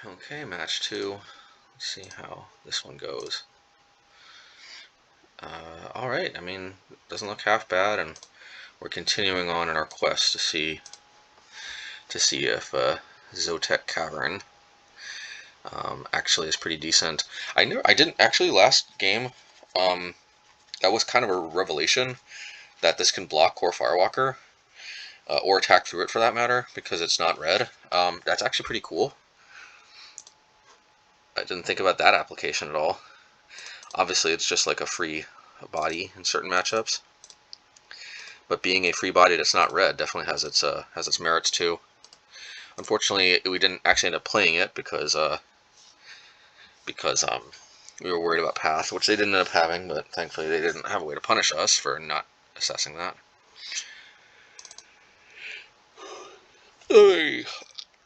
Okay, match 2. Let's see how this one goes. Alright, I mean, doesn't look half bad, and we're continuing on in our quest to see if Zoetic Cavern actually is pretty decent. I didn't actually last game. That was kind of a revelation that this can block Core Firewalker, or attack through it for that matter, because it's not red. That's actually pretty cool. I didn't think about that application at all. Obviously, it's just like a free body in certain matchups, but being a free body that's not red definitely has its merits too. Unfortunately, we didn't actually end up playing it because we were worried about path, which they didn't end up having, but thankfully they didn't have a way to punish us for not assessing that.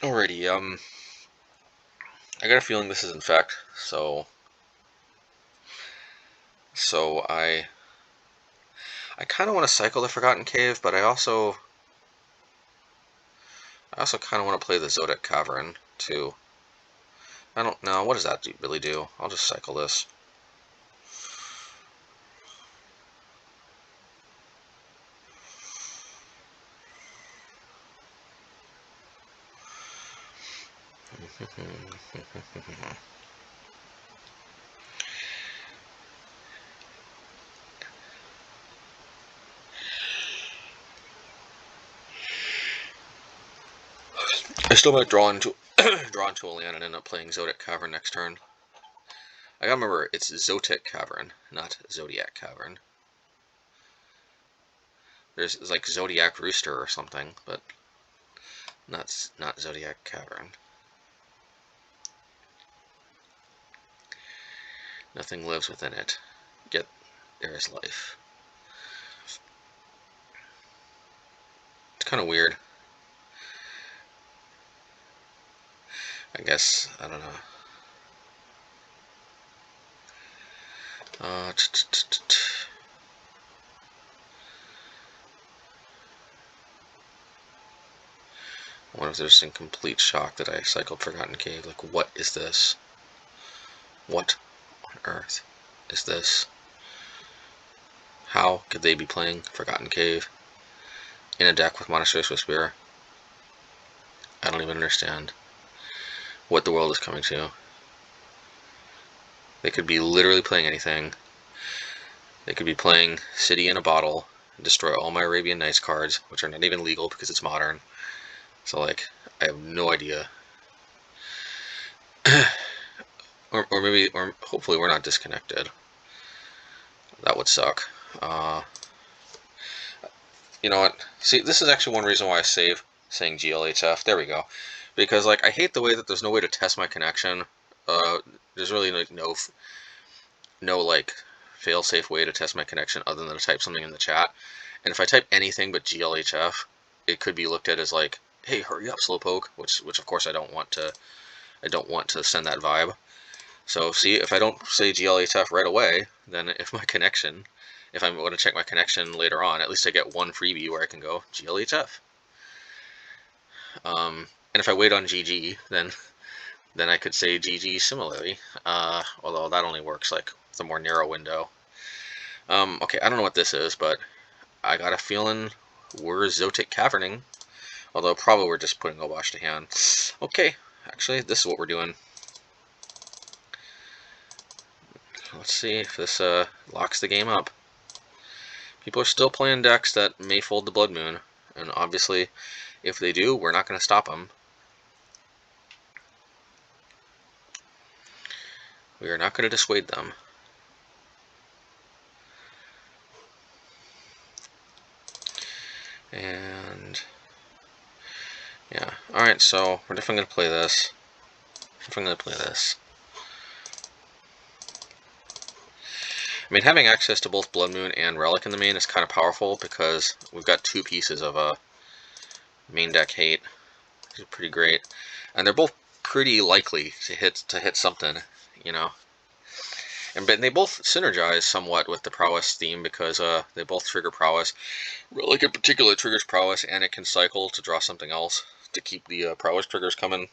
Alrighty, I got a feeling this is infect, so I kind of want to cycle the Forgotten Cave, but I also kind of want to play the Zoetic Cavern too. I don't know, what does that really do? I'll just cycle this. I still might draw into a land and end up playing Zoetic Cavern next turn. I gotta remember, it's Zoetic Cavern, not Zodiac Cavern. There's like Zodiac Rooster or something, but not Zodiac Cavern. Nothing lives within it, yet there is life. It's kind of weird. I guess, I don't know. I wonder if there's some complete shock that I cycled Forgotten Cave. Like, what is this? What on earth is this? How could they be playing Forgotten Cave in a deck with Monastery Swiftspear? I don't even understand what the world is coming to. They could be literally playing anything. They could be playing City in a Bottle and destroy all my Arabian Nights cards, which are not even legal because it's modern. So, like, I have no idea. or maybe, or hopefully we're not disconnected. That would suck. You know what? See, this is actually one reason why I save saying GLHF. There we go. Because, like, I hate the way that there's no way to test my connection. There's really like no like fail-safe way to test my connection other than to type something in the chat. And if I type anything but GLHF, it could be looked at as like, "Hey, hurry up, Slowpoke," which of course I don't want to send that vibe. So see, if I don't say GLHF right away, then if I'm going to check my connection later on, at least I get one freebie where I can go GLHF. And if I wait on GG, then I could say GG similarly, although that only works like the more narrow window. Okay, I don't know what this is, but I got a feeling we're Zoetic Caverning, although probably we're just putting Obosh to hand. Okay, actually, this is what we're doing. Let's see if this locks the game up. People are still playing decks that may fold the Blood Moon, and obviously, if they do, we're not going to stop them. We are not going to dissuade them. And yeah, alright, so we're definitely going to play this. I mean, having access to both Blood Moon and Relic in the main is kind of powerful because we've got two pieces of a main deck hate, which is pretty great, and they're both pretty likely to hit something, you know. And they both synergize somewhat with the Prowess theme because they both trigger Prowess. Relic in particular triggers Prowess, and it can cycle to draw something else to keep the Prowess triggers coming.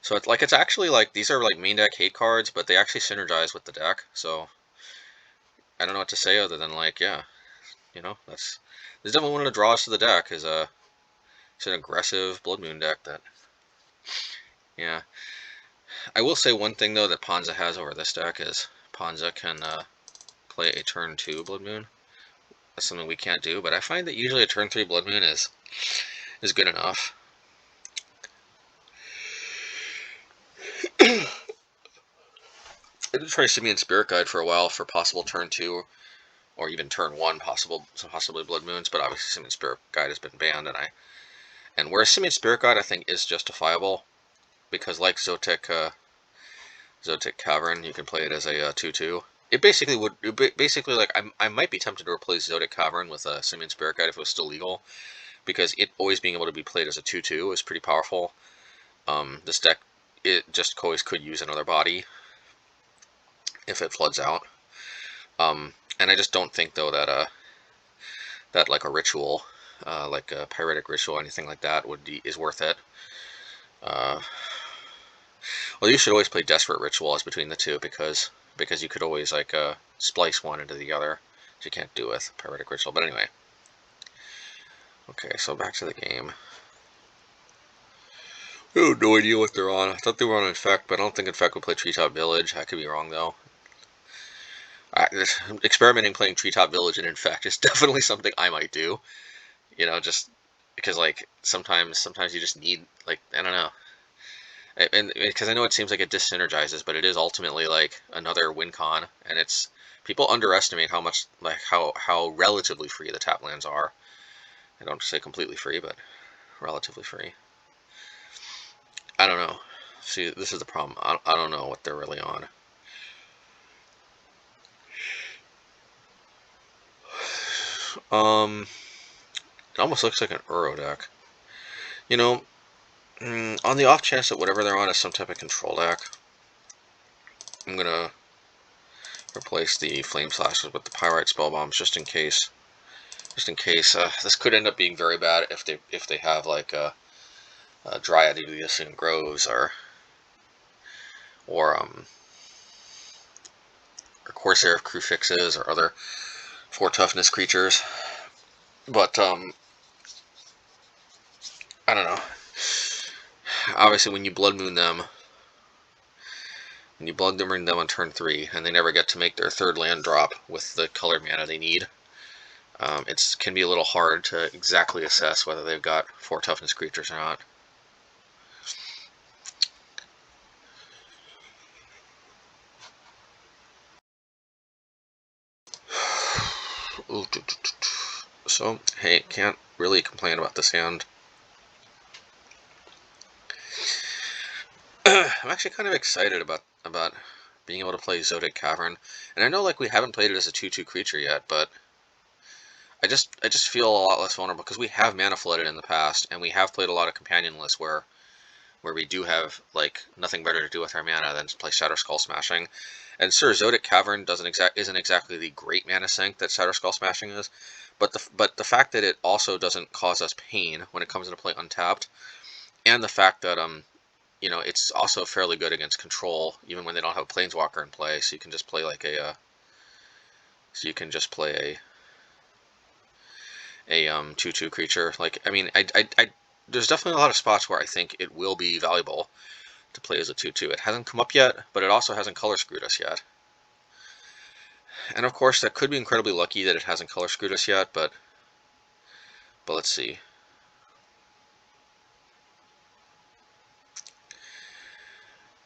So it's like, it's actually like, these are like main deck hate cards, but they actually synergize with the deck. So I don't know what to say other than like, yeah, you know, this is definitely one of the draws to the deck. Is it's an aggressive Blood Moon deck that, yeah. I will say one thing though that Ponza has over this deck is Ponza can play a turn 2 Blood Moon. That's something we can't do, but I find that usually a turn 3 Blood Moon is good enough. I did try Simian Spirit Guide for a while for possible turn 2 or even turn 1 possibly Blood Moons, but obviously Simian Spirit Guide has been banned, and whereas Simian Spirit Guide I think is justifiable because like Zoetic Cavern, you can play it as a 2/2. It basically like I might be tempted to replace Zoetic Cavern with a Simian Spirit Guide if it was still legal, because it always being able to be played as a 2/2 is pretty powerful. This deck, it just always could use another body if it floods out. And I just don't think though that that like a ritual, like a pyritic ritual or anything like that is worth it. Well, you should always play Desperate Ritual as between the two because you could always like splice one into the other, which you can't do with Pyritic Ritual. But anyway, okay, so back to the game. I have no idea what they're on. I thought they were on Infect, but I don't think Infect would play Treetop Village. I could be wrong though. Experimenting playing Treetop Village and Infect is definitely something I might do. You know, just because like sometimes you just need, like, I don't know. And because I know it seems like it dis-synergizes, but it is ultimately like another win con, and it's, people underestimate how much, like how relatively free the tap lands are. I don't say completely free, but relatively free. I don't know. See, this is the problem. I don't know what they're really on. It almost looks like an Uro deck. You know, on the off chance that whatever they're on is some type of control deck, I'm gonna replace the Flame Slashes with the Pyrite Spellbombs just in case. Just in case. This could end up being very bad if they have like a Dryad of the Ascend Groves or Corsair of Crucifixes or other 4 toughness creatures. But I don't know. Obviously, when you Blood Moon them, on turn 3, and they never get to make their 3rd land drop with the colored mana they need, it can be a little hard to exactly assess whether they've got 4 toughness creatures or not. So, hey, can't really complain about this hand. I'm actually kind of excited about being able to play Zoetic Cavern, and I know like we haven't played it as a 2/2 creature yet, but I just feel a lot less vulnerable because we have mana flooded in the past, and we have played a lot of companion lists where we do have like nothing better to do with our mana than to play Shatter Skull Smashing. And sure, Zoetic Cavern isn't exactly the great mana sink that Shatter Skull Smashing is, but the fact that it also doesn't cause us pain when it comes into play untapped, and the fact that you know, it's also fairly good against control, even when they don't have a Planeswalker in play. So you can just play like a, 2/2 creature. Like, I mean, there's definitely a lot of spots where I think it will be valuable to play as a 2/2. It hasn't come up yet, but it also hasn't color screwed us yet. And of course, that could be incredibly lucky that it hasn't color screwed us yet. But let's see.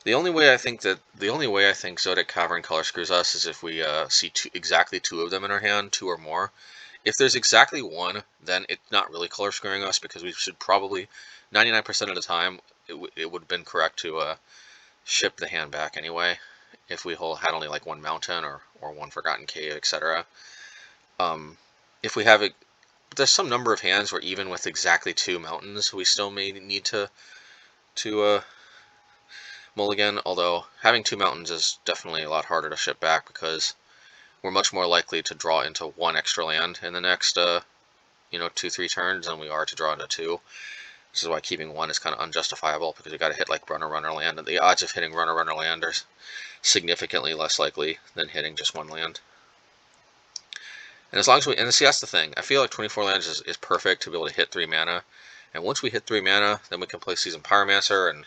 The only way I think Zoetic Cavern color screws us is if we see exactly 2 of them in our hand, 2 or more. If there's exactly 1, then it's not really color screwing us, because we should probably, 99% of the time, it would have been correct to ship the hand back anyway, if we had only like 1 mountain or 1 Forgotten Cave, etc. If we have there's some number of hands where even with exactly 2 mountains, we still may need to mulligan, although having 2 mountains is definitely a lot harder to ship back because we're much more likely to draw into 1 extra land in the next 2-3 turns than we are to draw into 2. which is why keeping one is kind of unjustifiable, because you got to hit like runner land, and the odds of hitting runner land are significantly less likely than hitting just one land. And as long as and see, that's the thing, I feel like 24 lands is perfect to be able to hit 3 mana, and once we hit 3 mana, then we can play Seasoned Pyromancer, and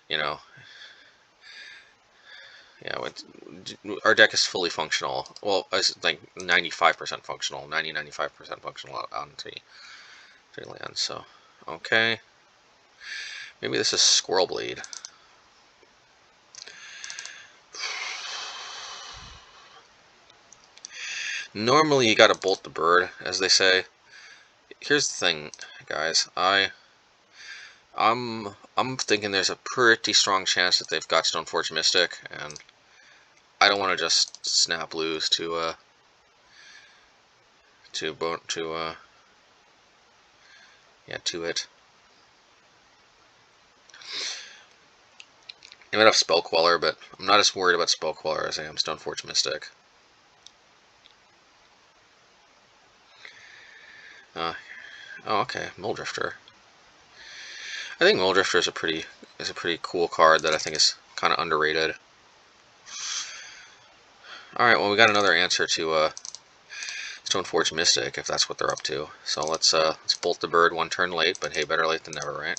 you know, yeah, our deck is fully functional. Well, it's like 95% functional, 95% functional on 3 lands. So, okay, maybe this is Squirrel Blade. Normally, you gotta bolt the bird, as they say. Here's the thing, guys. I'm thinking there's a pretty strong chance that they've got Stoneforge Mystic, and I don't want to just snap lose to it. I might have Spell Queller, but I'm not as worried about Spell Queller as I am Stoneforge Mystic. Oh, okay, Mulldrifter. I think Mulldrifter is a pretty cool card that I think is kind of underrated. All right, well, we got another answer to Stoneforge Mystic, if that's what they're up to. So let's bolt the bird 1 turn late, but hey, better late than never, right?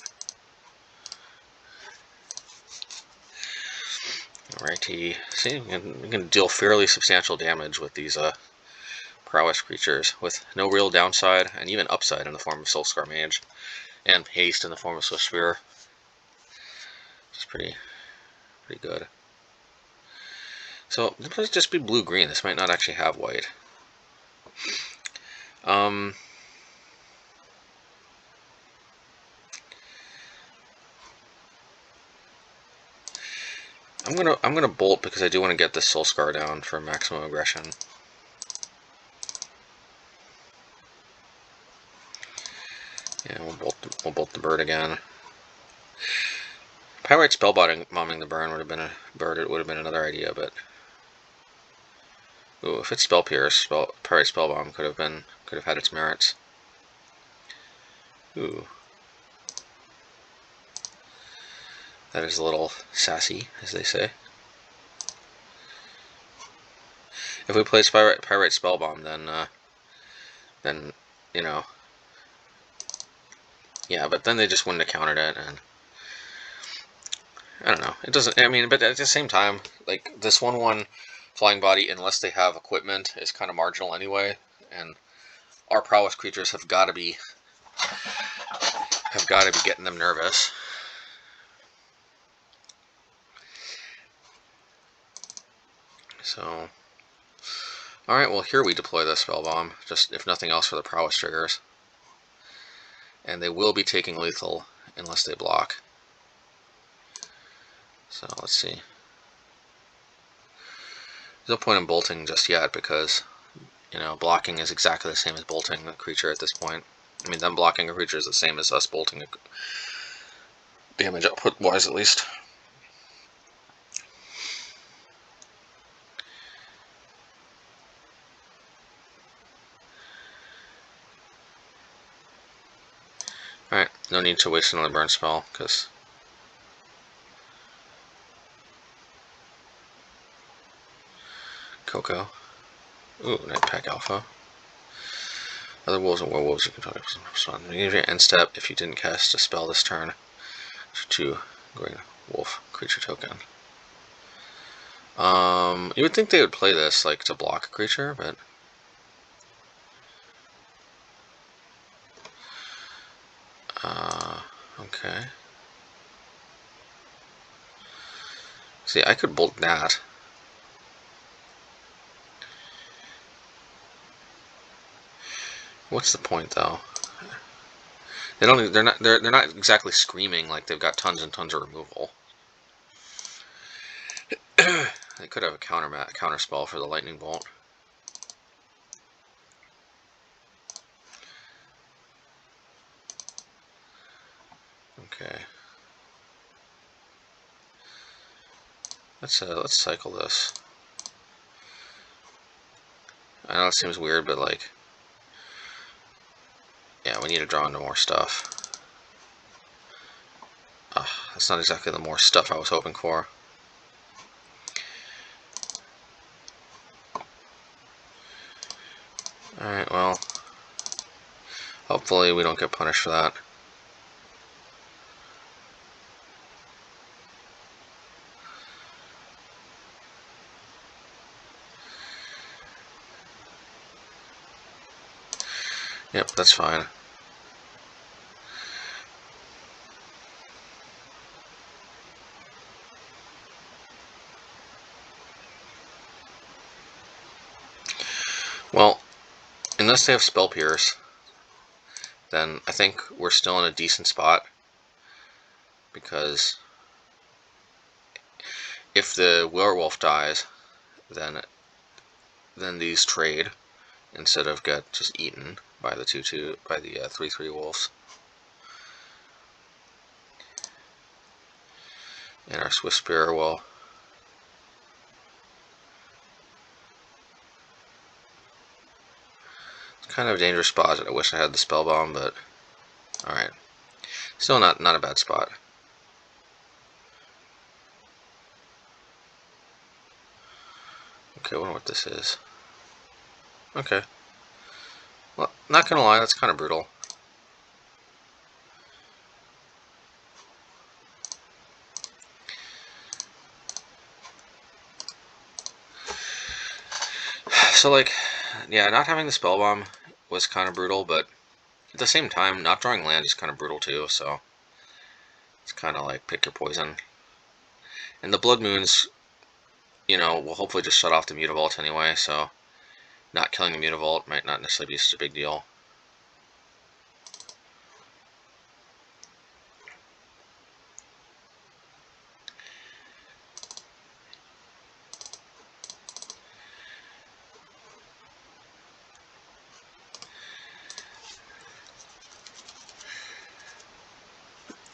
Alrighty. See, we can deal fairly substantial damage with these Prowess creatures, with no real downside, and even upside in the form of Soulscar Mage, and haste in the form of Swiftspear. Which is pretty good. So this might just be blue-green. This might not actually have white. I'm gonna bolt because I do want to get this Soulscar down for maximum aggression. Yeah, we'll bolt the bird again. Pyrite Spellbombing the burn would have been another idea, but ooh, if it's Pyrite Spellbomb could have had its merits. Ooh, that is a little sassy, as they say. If we play Pyrite Spellbomb, then you know, yeah, but then they just wouldn't have countered it, and I don't know. It doesn't. I mean, but at the same time, like this 1/1 flying body, unless they have equipment, is kind of marginal anyway, and our prowess creatures have got to be getting them nervous. So, all right. Well, here we deploy the Spellbomb, just if nothing else for the prowess triggers, and they will be taking lethal unless they block. So let's see. There's no point in bolting just yet because, you know, blocking is exactly the same as bolting a creature at this point. I mean, them blocking a creature is the same as us bolting a damage output wise, at least. Alright, no need to waste another burn spell, because Coco. Ooh, Nightpack Alpha. Other wolves and werewolves you can talk about. Use your end step if you didn't cast a spell this turn to green wolf creature token. You would think they would play this like to block a creature, but okay. See, I could bolt that. What's the point, though? They're not exactly screaming like they've got tons and tons of removal. They could have a counter spell for the lightning bolt. Okay. Let's cycle this. I know it seems weird, but like, yeah, we need to draw into more stuff. That's not exactly the more stuff I was hoping for. Alright, well, hopefully we don't get punished for that. Yep, that's fine. Well, unless they have Spell Pierce, then I think we're still in a decent spot. Because if the werewolf dies, then these trade instead of get just eaten by the 3/3 wolves. And our Swiftspear will. It's kind of a dangerous spot. I wish I had the Spellbomb, but alright. Still not a bad spot. Okay, I wonder what this is. Okay. Well, not gonna lie, that's kind of brutal. So, like, yeah, not having the Spellbomb was kind of brutal, but at the same time, not drawing land is kind of brutal too, so it's kind of like pick your poison. And the Blood Moons, you know, will hopefully just shut off the Mutavault anyway, so not killing the Mutavault might not necessarily be such a big deal.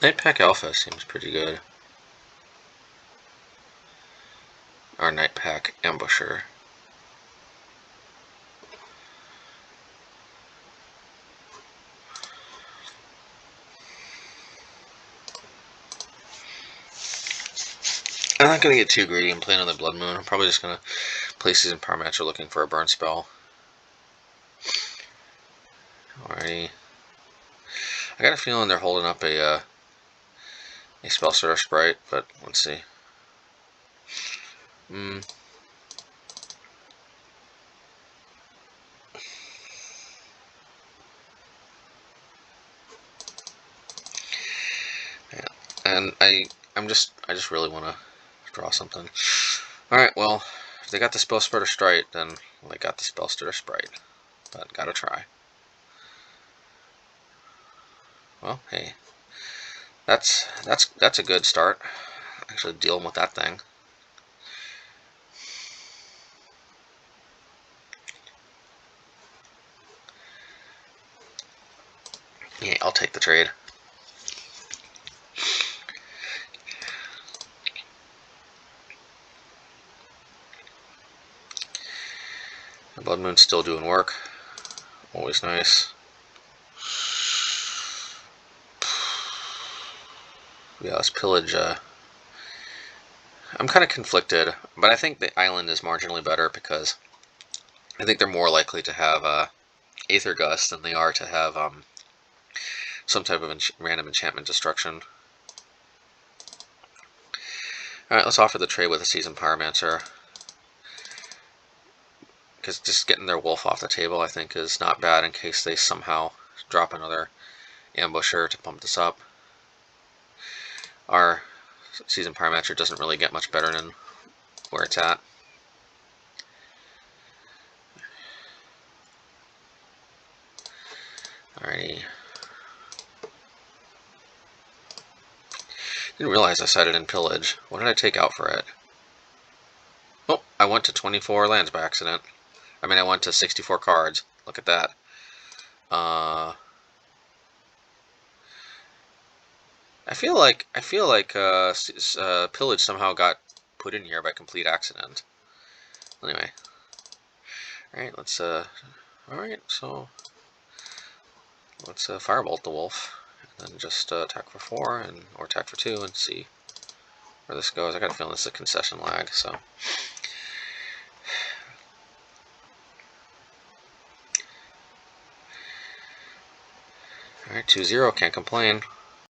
Nightpack Alpha seems pretty good. Or Nightpack Ambusher. I'm not going to get too greedy and play another Blood Moon. I'm probably just going to play Seasoned Pyromancer looking for a burn spell. Alrighty. I got a feeling they're holding up a Spellsorter Sprite, but let's see. Yeah. And I just really want to draw something. Alright, well, if they got the Spellsorter Sprite, then they got the Spellsorter Sprite. But gotta try. Well, hey. That's a good start. Actually dealing with that thing. Yeah, I'll take the trade. The Blood Moon's still doing work. Always nice. Yeah, this Pillage, I'm kind of conflicted, but I think the island is marginally better because I think they're more likely to have Aether Gust than they are to have some type of random enchantment destruction. Alright, let's offer the trade with a Seasoned Pyromancer. Because just getting their wolf off the table, I think, is not bad in case they somehow drop another ambusher to pump this up. Our Seasoned Pyromancer doesn't really get much better than where it's at. Alrighty. Didn't realize I sided in Pillage. What did I take out for it? Oh, I went to 24 lands by accident. I mean, I went to 64 cards. Look at that. I feel like Pillage somehow got put in here by complete accident. Anyway, all right, let's Firebolt the wolf then just attack for 4 or attack for 2 and see where this goes. I got a feeling this is a concession lag, so. Alright, 2-0, can't complain.